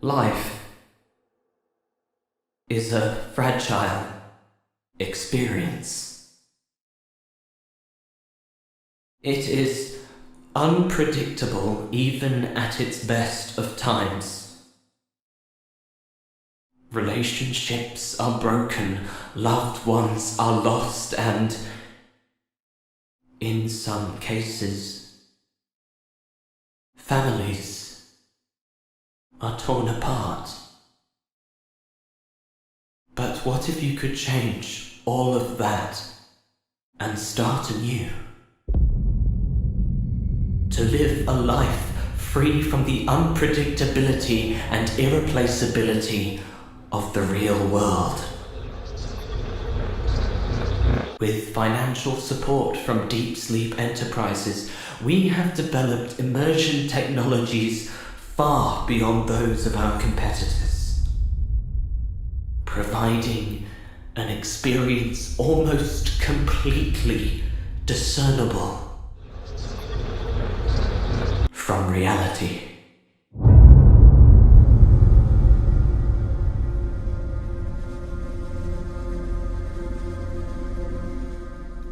Life is a fragile experience. It is unpredictable even at its best of times. Relationships are broken, loved ones are lost, and, in some cases, families are torn apart. But what if you could change all of that and start anew? To live a life free from the unpredictability and irreplaceability of the real world. With financial support from Deep Sleep Enterprises, we have developed immersion technologies far beyond those of our competitors, providing an experience almost completely discernible from reality.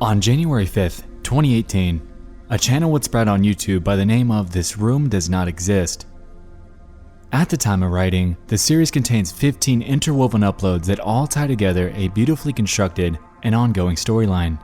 On January 5th, 2018, a channel would spread on YouTube by the name of This Room Does Not Exist. At the time of writing, the series contains 15 interwoven uploads that all tie together a beautifully constructed and ongoing storyline.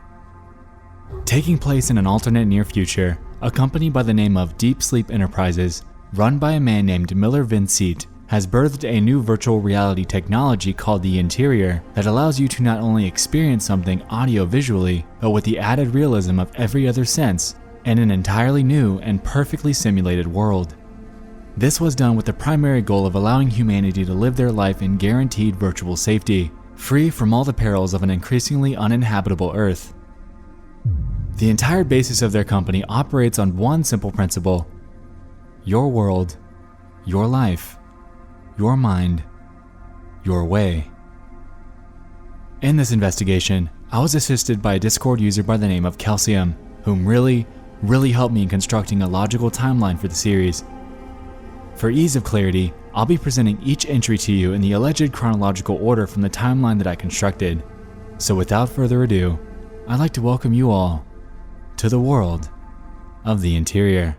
Taking place in an alternate near future, a company by the name of Deep Sleep Enterprises, run by a man named Miller Vincent, has birthed a new virtual reality technology called the Interior that allows you to not only experience something audio-visually, but with the added realism of every other sense, in an entirely new and perfectly simulated world. This was done with the primary goal of allowing humanity to live their life in guaranteed virtual safety, free from all the perils of an increasingly uninhabitable Earth. The entire basis of their company operates on one simple principle: your world, your life, your mind, your way. In this investigation, I was assisted by a Discord user by the name of Calcium, whom really helped me in constructing a logical timeline for the series. For ease of clarity, I'll be presenting each entry to you in the alleged chronological order from the timeline that I constructed. So without further ado, I'd like to welcome you all to the world of the Interior.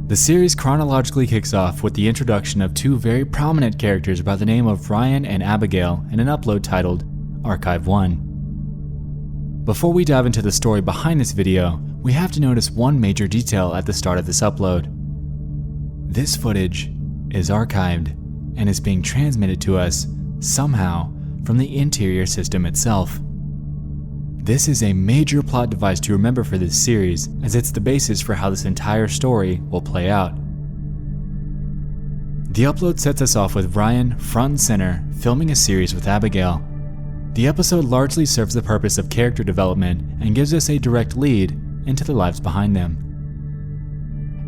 The series chronologically kicks off with the introduction of two very prominent characters by the name of Ryan and Abbigail in an upload titled Archive 1. Before we dive into the story behind this video, we have to notice one major detail at the start of this upload. This footage is archived and is being transmitted to us somehow from the Interior system itself. This is a major plot device to remember for this series, as it's the basis for how this entire story will play out. The upload sets us off with Ryan front and center filming a series with Abbigail. The episode largely serves the purpose of character development and gives us a direct lead into the lives behind them.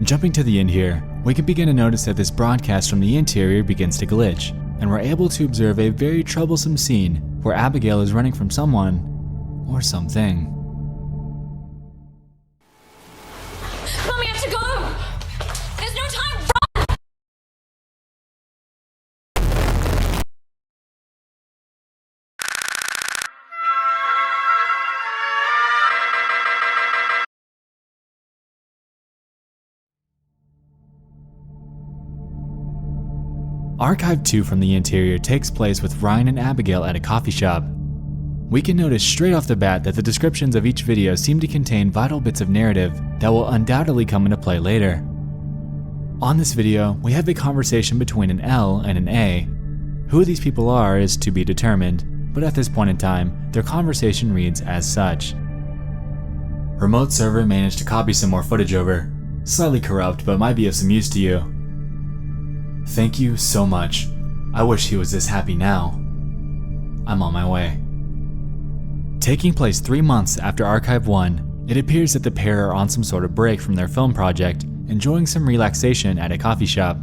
Jumping to the end here, we can begin to notice that this broadcast from the Interior begins to glitch, and we're able to observe a very troublesome scene where Abbigail is running from someone or something. Mom, we have to go! There's no time! Run! Archive 2 from the Interior takes place with Ryan and Abbigail at a coffee shop. We can notice straight off the bat that the descriptions of each video seem to contain vital bits of narrative that will undoubtedly come into play later. On this video, we have a conversation between an L and an A. Who these people are is to be determined, but at this point in time, their conversation reads as such. Remote server managed to copy some more footage over. Slightly corrupt, but might be of some use to you. Thank you so much. I wish he was this happy now. I'm on my way. Taking place 3 months after Archive 1, it appears that the pair are on some sort of break from their film project, enjoying some relaxation at a coffee shop.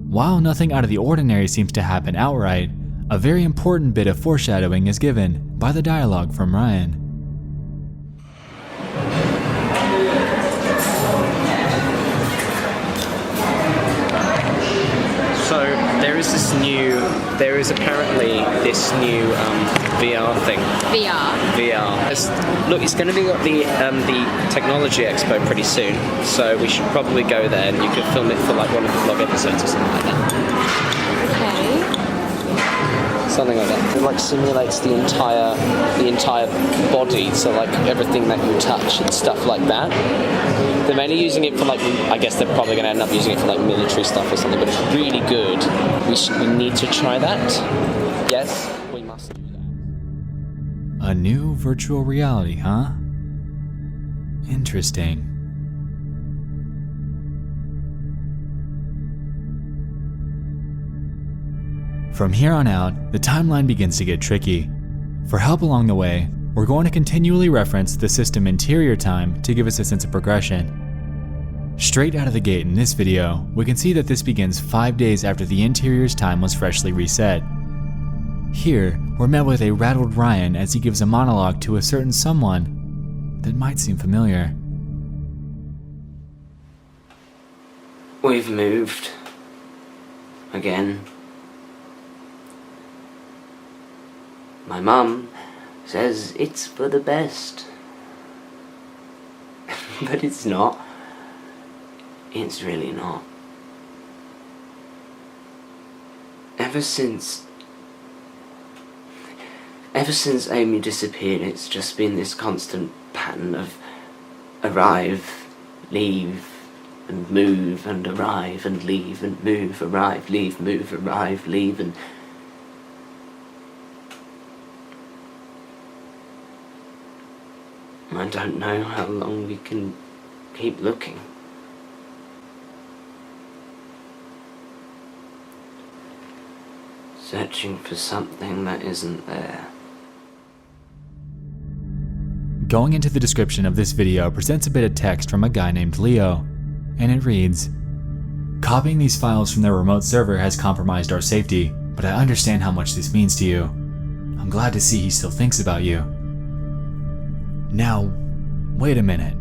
While nothing out of the ordinary seems to happen outright, a very important bit of foreshadowing is given by the dialogue from Ryan. So there is apparently this new VR thing. VR. Look, it's going to be at the Technology Expo pretty soon, so we should probably go there, and you could film it for like one of the vlog episodes or something like that. Okay. Something like that. It like simulates the entire body, so like everything that you touch and stuff like that. They're mainly using it for like, I guess they're probably going to end up using it for like military stuff or something, but it's really good. We need to try that. Yes, we must do that. A new virtual reality, huh? Interesting. From here on out, the timeline begins to get tricky. For help along the way, we're going to continually reference the system interior time to give us a sense of progression. Straight out of the gate in this video, we can see that this begins 5 days after the interior's time was freshly reset. Here, we're met with a rattled Ryan as he gives a monologue to a certain someone that might seem familiar. We've moved. Again. My mum says it's for the best. But it's not. It's really not. Ever since Amy disappeared, it's just been this constant pattern of arrive, leave, and move, and arrive, and leave, and move, arrive, leave, move, arrive, leave, and... I don't know how long we can keep looking. Searching for something that isn't there. Going into the description of this video presents a bit of text from a guy named Leo, and it reads, "Copying these files from their remote server has compromised our safety, but I understand how much this means to you. I'm glad to see he still thinks about you." Now, wait a minute.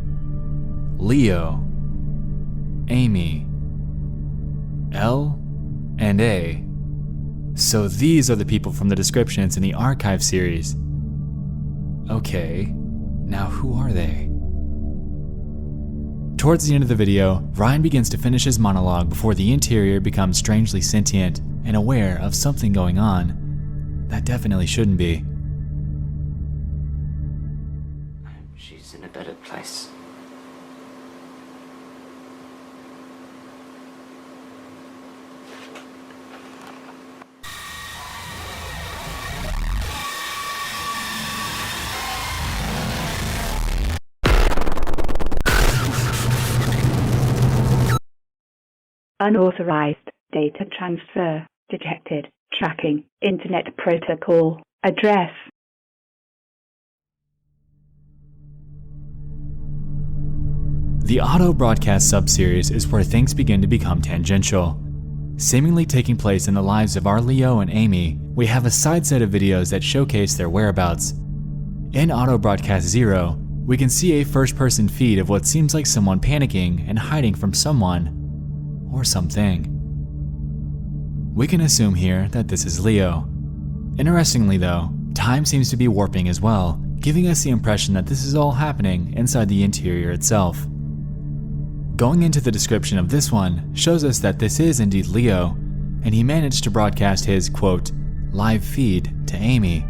Leo, Amy, L, and A. So these are the people from the descriptions in the Archive series. Okay, now who are they? Towards the end of the video, Ryan begins to finish his monologue before the interior becomes strangely sentient and aware of something going on that definitely shouldn't be. She's in a better place. Unauthorized data transfer detected. Tracking internet protocol address. The auto broadcast subseries is where things begin to become tangential. Seemingly taking place in the lives of our Leo and Amy, we have a side set of videos that showcase their whereabouts. In auto broadcast 0, we can see a first-person feed of what seems like someone panicking and hiding from someone or something. We can assume here that this is Leo. Interestingly though, time seems to be warping as well, giving us the impression that this is all happening inside the interior itself. Going into the description of this one shows us that this is indeed Leo, and he managed to broadcast his, quote, live feed to Amy.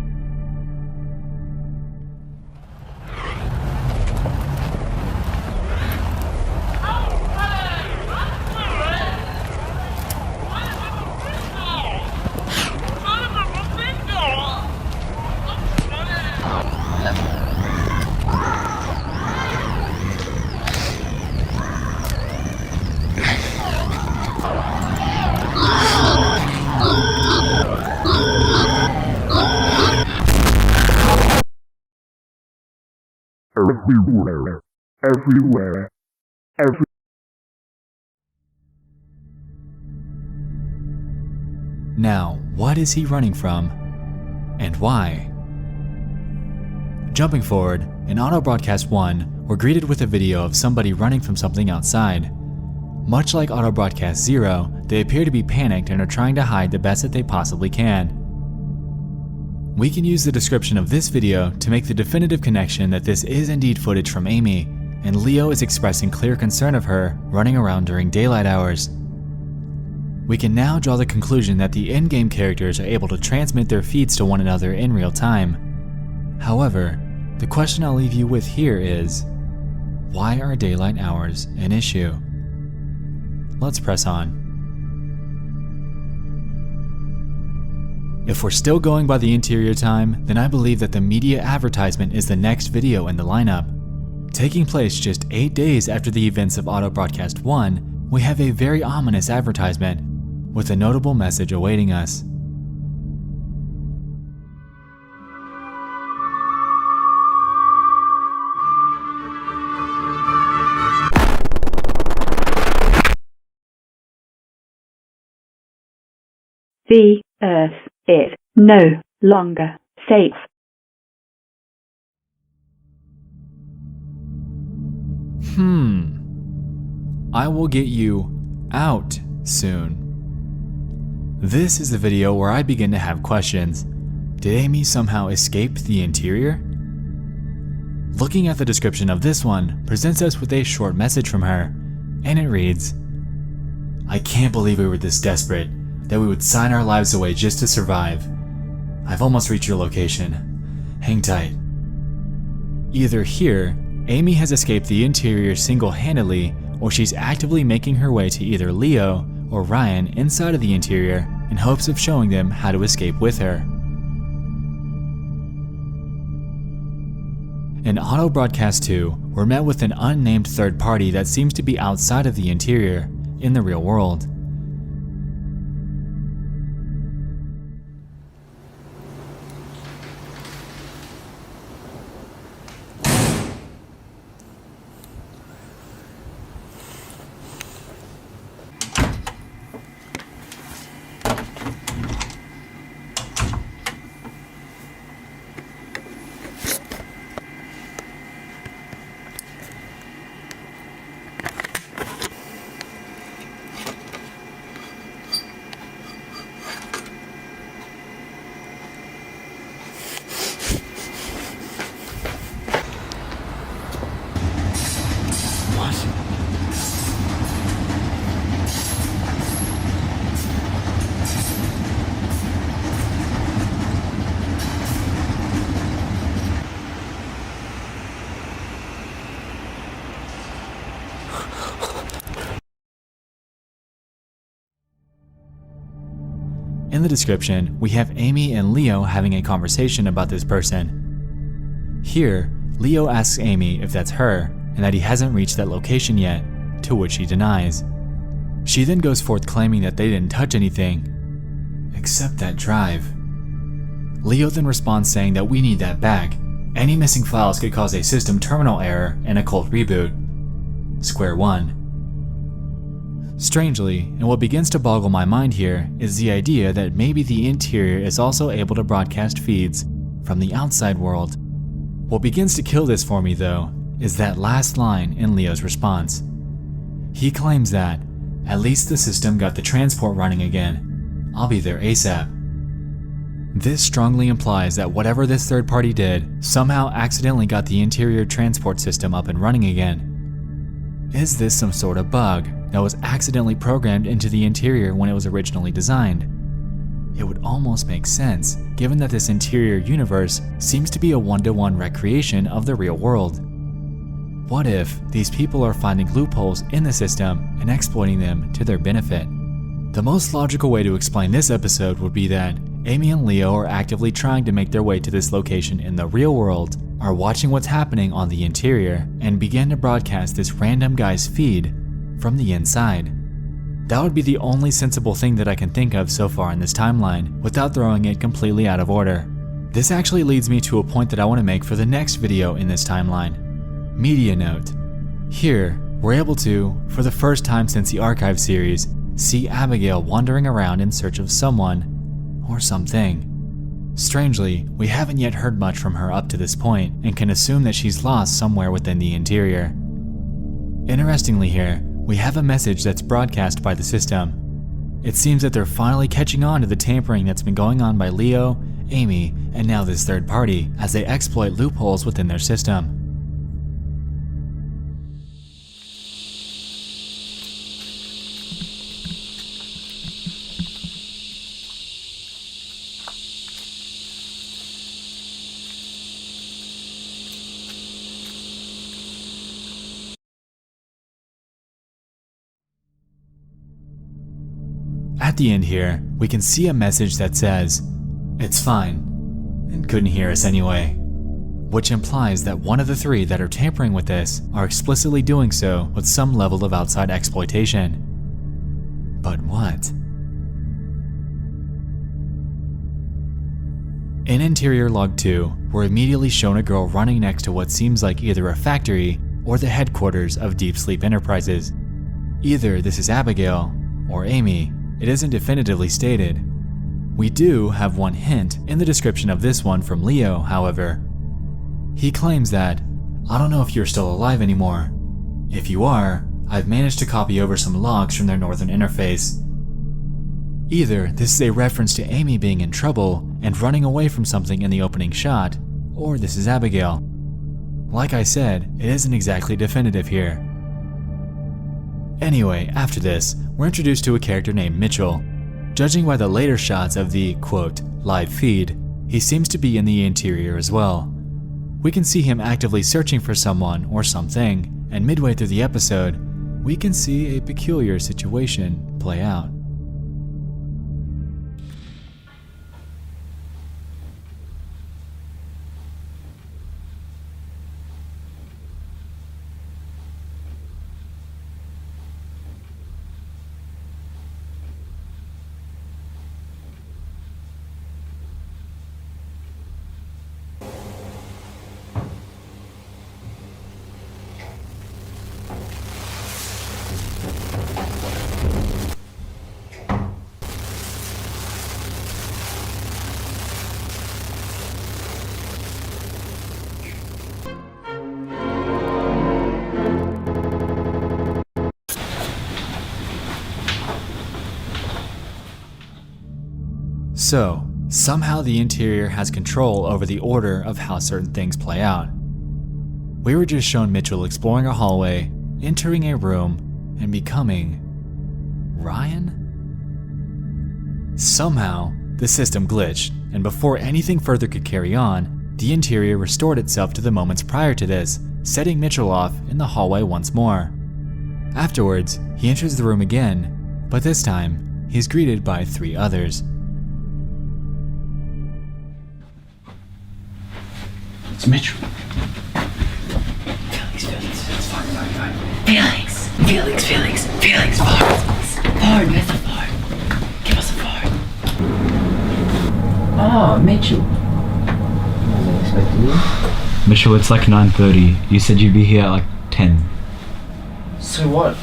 everywhere, everywhere, everywhere. Now, what is he running from? And why? Jumping forward, in Auto Broadcast 1, we're greeted with a video of somebody running from something outside. Much like Auto Broadcast 0, they appear to be panicked and are trying to hide the best that they possibly can. We can use the description of this video to make the definitive connection that this is indeed footage from Amy, and Leo is expressing clear concern of her running around during daylight hours. We can now draw the conclusion that the in-game characters are able to transmit their feeds to one another in real time. However, the question I'll leave you with here is, why are daylight hours an issue? Let's press on. If we're still going by the interior time, then I believe that the media advertisement is the next video in the lineup. Taking place just 8 days after the events of Auto Broadcast 1, we have a very ominous advertisement, with a notable message awaiting us. The Earth is no longer safe. I will get you out soon. This is the video where I begin to have questions. Did Amy somehow escape the interior? Looking at the description of this one presents us with a short message from her, and it reads, "I can't believe we were this desperate, that we would sign our lives away just to survive. I've almost reached your location. Hang tight." Either here, Amy has escaped the interior single-handedly, or she's actively making her way to either Leo or Ryan inside of the interior in hopes of showing them how to escape with her. In Auto Broadcast 2, we're met with an unnamed third party that seems to be outside of the interior, in the real world. In the description, we have Amy and Leo having a conversation about this person. Here, Leo asks Amy if that's her and that he hasn't reached that location yet, to which she denies. She then goes forth claiming that they didn't touch anything, except that drive. Leo then responds saying that we need that back. Any missing files could cause a system terminal error and a cold reboot. Square one. Strangely, and what begins to boggle my mind here, is the idea that maybe the interior is also able to broadcast feeds from the outside world. What begins to kill this for me, though, is that last line in Leo's response. He claims that, "At least the system got the transport running again. I'll be there ASAP." This strongly implies that whatever this third party did somehow accidentally got the interior transport system up and running again. Is this some sort of bug that was accidentally programmed into the interior when it was originally designed? It would almost make sense, given that this interior universe seems to be a one-to-one recreation of the real world. What if these people are finding loopholes in the system and exploiting them to their benefit? The most logical way to explain this episode would be that Amy and Leo are actively trying to make their way to this location in the real world, are watching what's happening on the interior, and begin to broadcast this random guy's feed from the inside. That would be the only sensible thing that I can think of so far in this timeline, without throwing it completely out of order. This actually leads me to a point that I want to make for the next video in this timeline. Media note. Here, we're able to, for the first time since the Archive series, see Abigail wandering around in search of someone or something. Strangely, we haven't yet heard much from her up to this point and can assume that she's lost somewhere within the interior. Interestingly here, we have a message that's broadcast by the system. It seems that they're finally catching on to the tampering that's been going on by Leo, Amy, and now this third party as they exploit loopholes within their system. At the end here, we can see a message that says, "It's fine," and couldn't hear us anyway, which implies that one of the three that are tampering with this are explicitly doing so with some level of outside exploitation. But what? In Interior Log 2, we're immediately shown a girl running next to what seems like either a factory or the headquarters of Deep Sleep Enterprises. Either this is Abigail or Amy. It isn't definitively stated. We do have one hint in the description of this one from Leo, however. He claims that, "I don't know if you're still alive anymore. If you are, I've managed to copy over some logs from their northern interface." Either this is a reference to Amy being in trouble and running away from something in the opening shot, or this is Abigail. Like I said, it isn't exactly definitive here. Anyway, after this, we're introduced to a character named Mitchell. Judging by the later shots of the, quote, live feed, he seems to be in the interior as well. We can see him actively searching for someone or something, and midway through the episode, we can see a peculiar situation play out. So, somehow the interior has control over the order of how certain things play out. We were just shown Mitchell exploring a hallway, entering a room, and becoming Ryan? Somehow, the system glitched, and before anything further could carry on, the interior restored itself to the moments prior to this, setting Mitchell off in the hallway once more. Afterwards, he enters the room again, but this time, he's greeted by three others. It's Mitchell. Felix, it's fine. Felix, fart, Mr. Fart. Give us a fart. Oh, Mitchell. I wasn't expecting you. Mitchell, it's like 9:30. You said you'd be here at like 10. So what?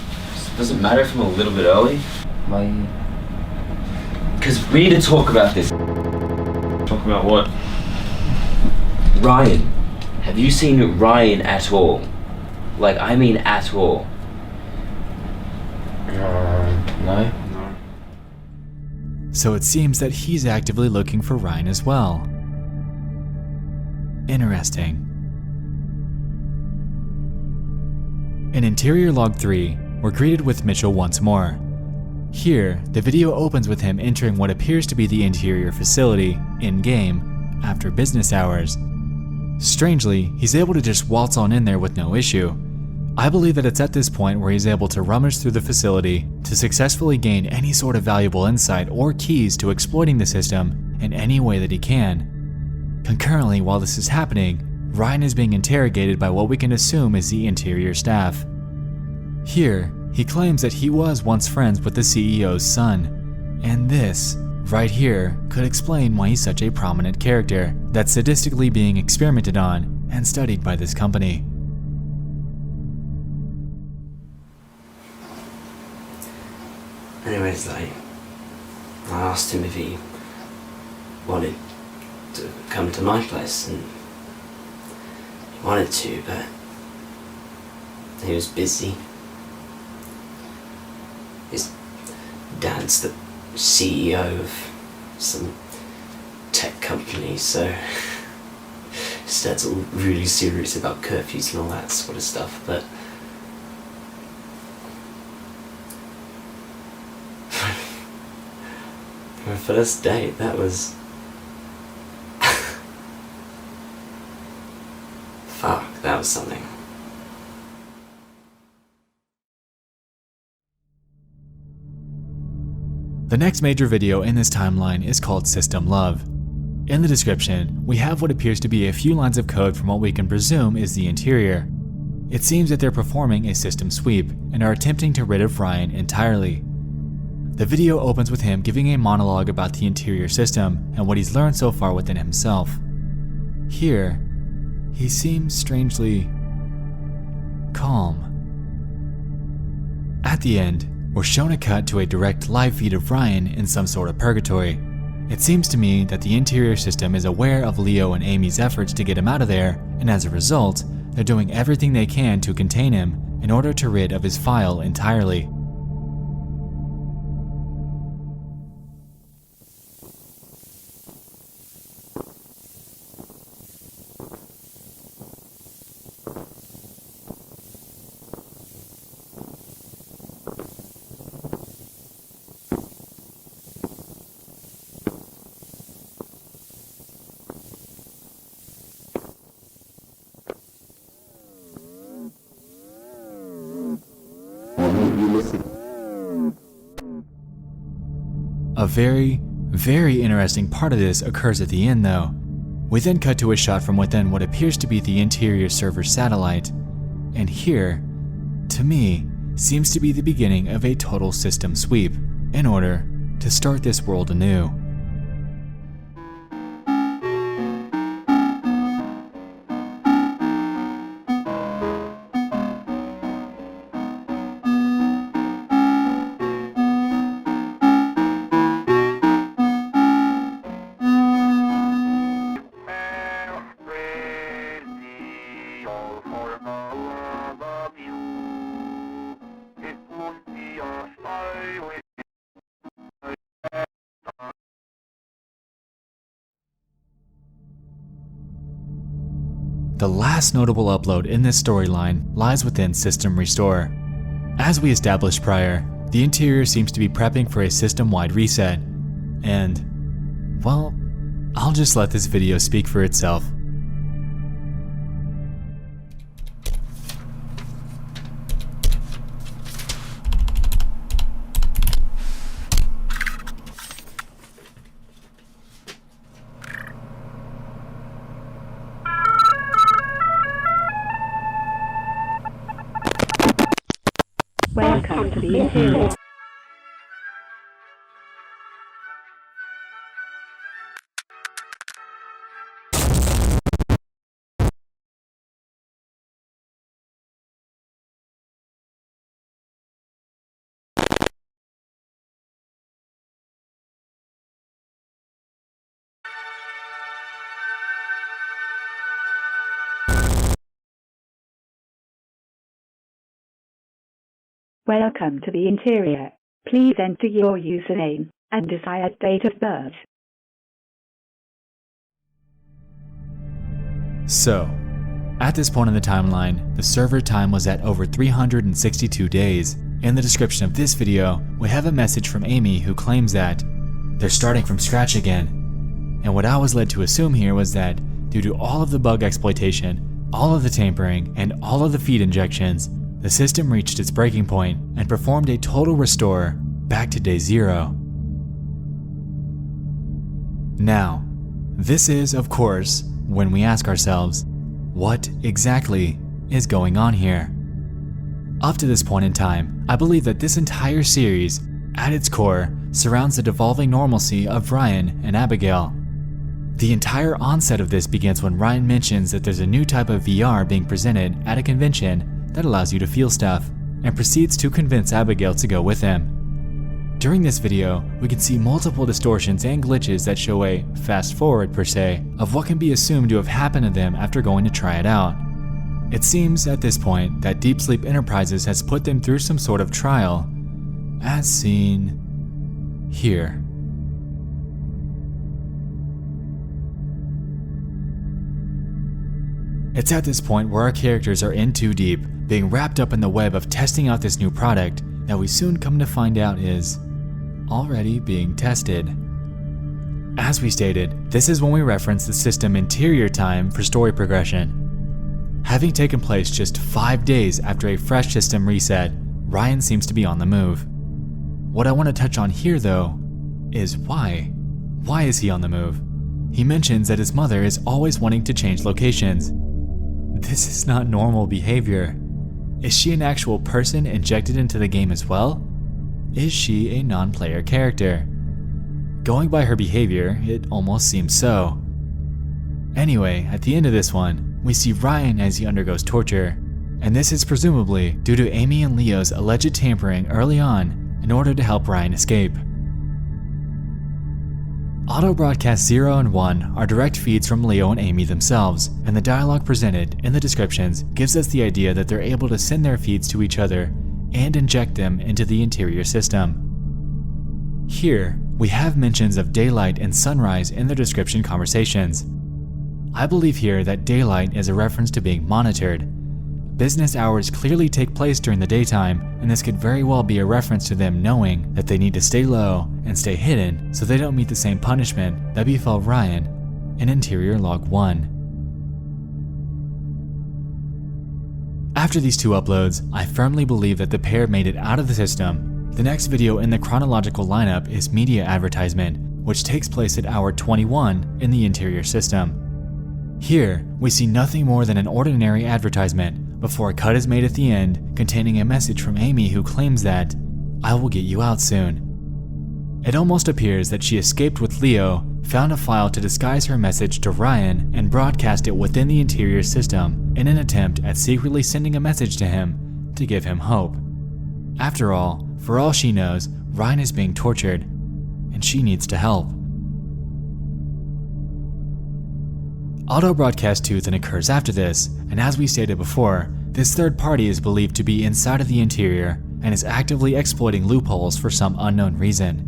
Does it matter if I'm a little bit early? Why? Because we need to talk about this. Talk about what? Ryan. Have you seen Ryan at all? Like, I mean at all. No? So it seems that he's actively looking for Ryan as well. Interesting. In Interior Log 3, we're greeted with Mitchell once more. Here, the video opens with him entering what appears to be the interior facility, in-game, after business hours. Strangely, he's able to just waltz on in there with no issue. I believe that it's at this point where he's able to rummage through the facility to successfully gain any sort of valuable insight or keys to exploiting the system in any way that he can. Concurrently, while this is happening, Ryan is being interrogated by what we can assume is the interior staff. Here, he claims that he was once friends with the CEO's son, and this, right here, could explain why he's such a prominent character that's sadistically being experimented on and studied by this company. Anyways, I asked him if he wanted to come to my place, and he wanted to, but he was busy. His dad's the CEO of some tech company, so his dad's all really serious about curfews and all that sort of stuff, but for a first date, that was fuck, that was something. The next major video in this timeline is called System Love. In the description, we have what appears to be a few lines of code from what we can presume is the interior. It seems that they're performing a system sweep and are attempting to rid of Ryan entirely. The video opens with him giving a monologue about the interior system and what he's learned so far within himself. Here, he seems strangely calm. At the end, we're shown a cut to a direct live feed of Ryan in some sort of purgatory. It seems to me that the interior system is aware of Leo and Amy's efforts to get him out of there, and as a result, they're doing everything they can to contain him in order to rid of his file entirely. A very, very interesting part of this occurs at the end though. We then cut to a shot from within what appears to be the interior server satellite, and here, to me, seems to be the beginning of a total system sweep in order to start this world anew. The last notable upload in this storyline lies within System Restore. As we established prior, the interior seems to be prepping for a system-wide reset, and, well, I'll just let this video speak for itself. Welcome to the interior. Welcome to the interior. Please enter your username and desired date of birth. So, at this point in the timeline, the server time was at over 362 days. In the description of this video, we have a message from Amy who claims that they're starting from scratch again. And what I was led to assume here was that due to all of the bug exploitation, all of the tampering, and all of the feed injections, the system reached its breaking point and performed a total restore back to day 0. Now, this is, of course, when we ask ourselves, what exactly is going on here? Up to this point in time, I believe that this entire series, at its core, surrounds the devolving normalcy of Ryan and Abigail. The entire onset of this begins when Ryan mentions that there's a new type of VR being presented at a convention that allows you to feel stuff, and proceeds to convince Abigail to go with him. During this video, we can see multiple distortions and glitches that show a fast forward per se of what can be assumed to have happened to them after going to try it out. It seems at this point that Deep Sleep Enterprises has put them through some sort of trial, as seen here. It's at this point where our characters are in too deep, being wrapped up in the web of testing out this new product that we soon come to find out is already being tested. As we stated, this is when we reference the system interior time for story progression. Having taken place just 5 days after a fresh system reset, Ryan seems to be on the move. What I want to touch on here though is why. Why is he on the move? He mentions that his mother is always wanting to change locations. This is not normal behavior. Is she an actual person injected into the game as well? Is she a non-player character? Going by her behavior, it almost seems so. Anyway, at the end of this one, we see Ryan as he undergoes torture, and this is presumably due to Amy and Leo's alleged tampering early on in order to help Ryan escape. Auto Broadcast 0 and 1 are direct feeds from Leo and Amy themselves, and the dialogue presented in the descriptions gives us the idea that they're able to send their feeds to each other and inject them into the interior system. Here, we have mentions of daylight and sunrise in the description conversations. I believe here that daylight is a reference to being monitored. Business hours clearly take place during the daytime, and this could very well be a reference to them knowing that they need to stay low and stay hidden so they don't meet the same punishment that befell Ryan in Interior Log 1. After these two uploads, I firmly believe that the pair made it out of the system. The next video in the chronological lineup is Media Advertisement, which takes place at hour 21 in the interior system. Here, we see nothing more than an ordinary advertisement before a cut is made at the end containing a message from Amy who claims that, "I will get you out soon." It almost appears that she escaped with Leo, found a file to disguise her message to Ryan, and broadcast it within the interior system in an attempt at secretly sending a message to him to give him hope. After all, for all she knows, Ryan is being tortured, and she needs to help. Auto Broadcast 2 then occurs after this, and as we stated before, this third party is believed to be inside of the interior and is actively exploiting loopholes for some unknown reason.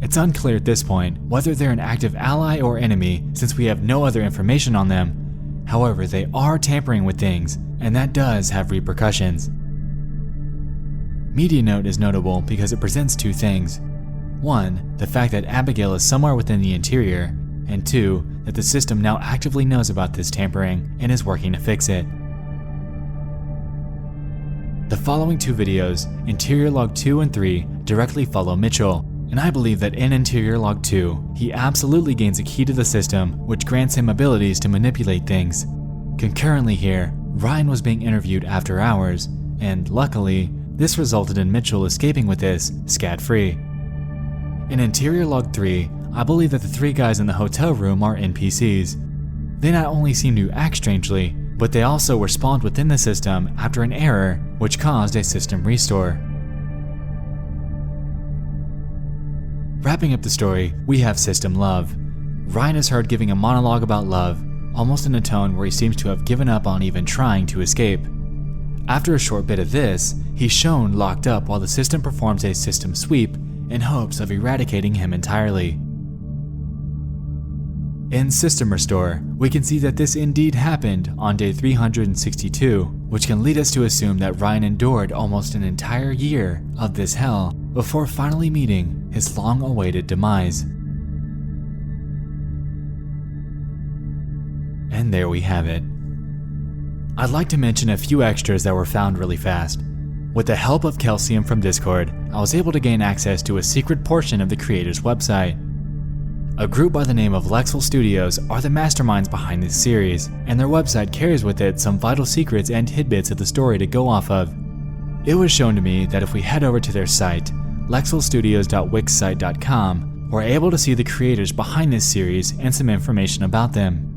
It's unclear at this point whether they're an active ally or enemy since we have no other information on them. However, they are tampering with things, and that does have repercussions. Media Note is notable because it presents two things. One, the fact that Abigail is somewhere within the interior, and two, that the system now actively knows about this tampering and is working to fix it. The following two videos, Interior Log 2 and 3, directly follow Mitchell, and I believe that in Interior Log 2, he absolutely gains a key to the system which grants him abilities to manipulate things. Concurrently here, Ryan was being interviewed after hours, and luckily, this resulted in Mitchell escaping with this scat-free. In Interior Log 3, I believe that the three guys in the hotel room are NPCs. They not only seem to act strangely, but they also were spawned within the system after an error which caused a system restore. Wrapping up the story, we have System Love. Ryan is heard giving a monologue about love, almost in a tone where he seems to have given up on even trying to escape. After a short bit of this, he's shown locked up while the system performs a system sweep in hopes of eradicating him entirely. In System Restore, we can see that this indeed happened on day 362, which can lead us to assume that Ryan endured almost an entire year of this hell before finally meeting his long-awaited demise. And there we have it. I'd like to mention a few extras that were found really fast. With the help of Calcium from Discord, I was able to gain access to a secret portion of the creator's website. A group by the name of Lexel Studios are the masterminds behind this series, and their website carries with it some vital secrets and tidbits of the story to go off of. It was shown to me that if we head over to their site, lexelstudios.wixsite.com, we're able to see the creators behind this series and some information about them.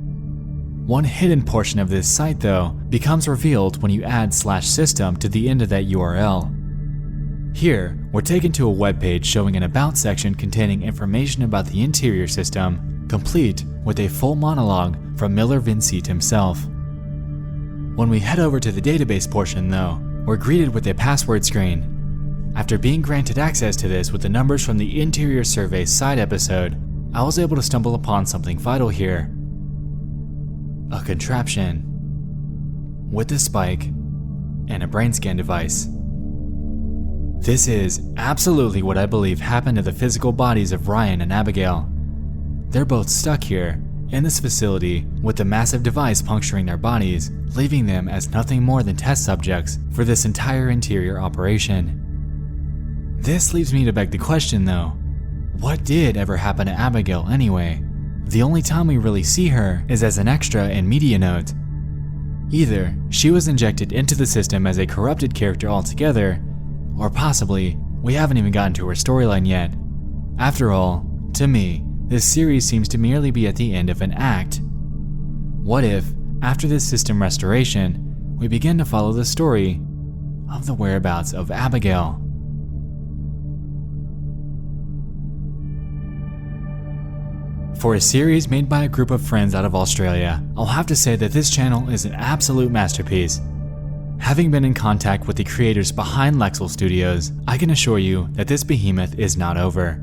One hidden portion of this site, though, becomes revealed when you add /system to the end of that URL. Here, we're taken to a webpage showing an About section containing information about the interior system, complete with a full monologue from Miller Vincit himself. When we head over to the database portion though, we're greeted with a password screen. After being granted access to this with the numbers from the Interior Survey side episode, I was able to stumble upon something vital here. A contraption with a spike and a brain scan device. This is absolutely what I believe happened to the physical bodies of Ryan and Abigail. They're both stuck here in this facility with the massive device puncturing their bodies, leaving them as nothing more than test subjects for this entire interior operation. This leaves me to beg the question though, what did ever happen to Abigail anyway? The only time we really see her is as an extra in media note. Either she was injected into the system as a corrupted character altogether, or possibly we haven't even gotten to her storyline yet. After all, to me, this series seems to merely be at the end of an act. What if, after this system restoration, we begin to follow the story of the whereabouts of Abigail? For a series made by a group of friends out of Australia, I'll have to say that this channel is an absolute masterpiece. Having been in contact with the creators behind Lexel Studios, I can assure you that this behemoth is not over.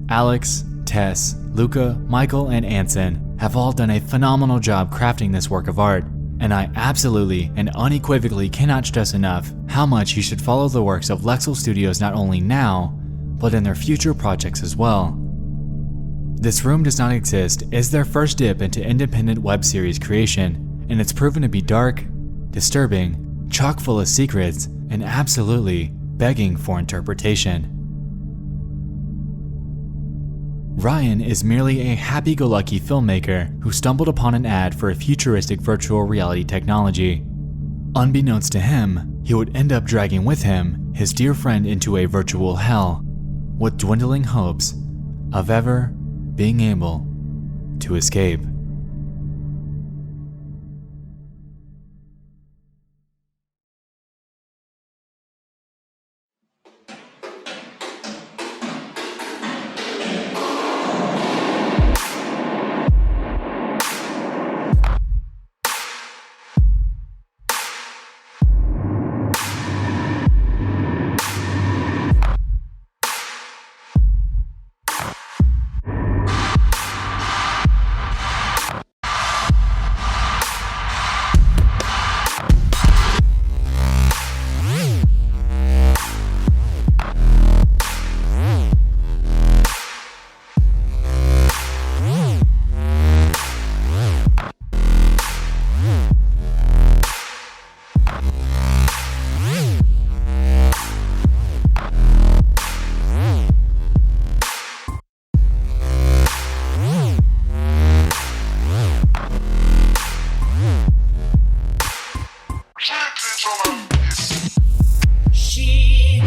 Alex, Tess, Luca, Michael, and Anson have all done a phenomenal job crafting this work of art, and I absolutely and unequivocally cannot stress enough how much you should follow the works of Lexel Studios not only now, but in their future projects as well. This Room Does Not Exist is their first dip into independent web series creation, and it's proven to be dark, disturbing, chock full of secrets, and absolutely begging for interpretation. Ryan is merely a happy-go-lucky filmmaker who stumbled upon an ad for a futuristic virtual reality technology. Unbeknownst to him, he would end up dragging with him his dear friend into a virtual hell, with dwindling hopes of ever being able to escape. She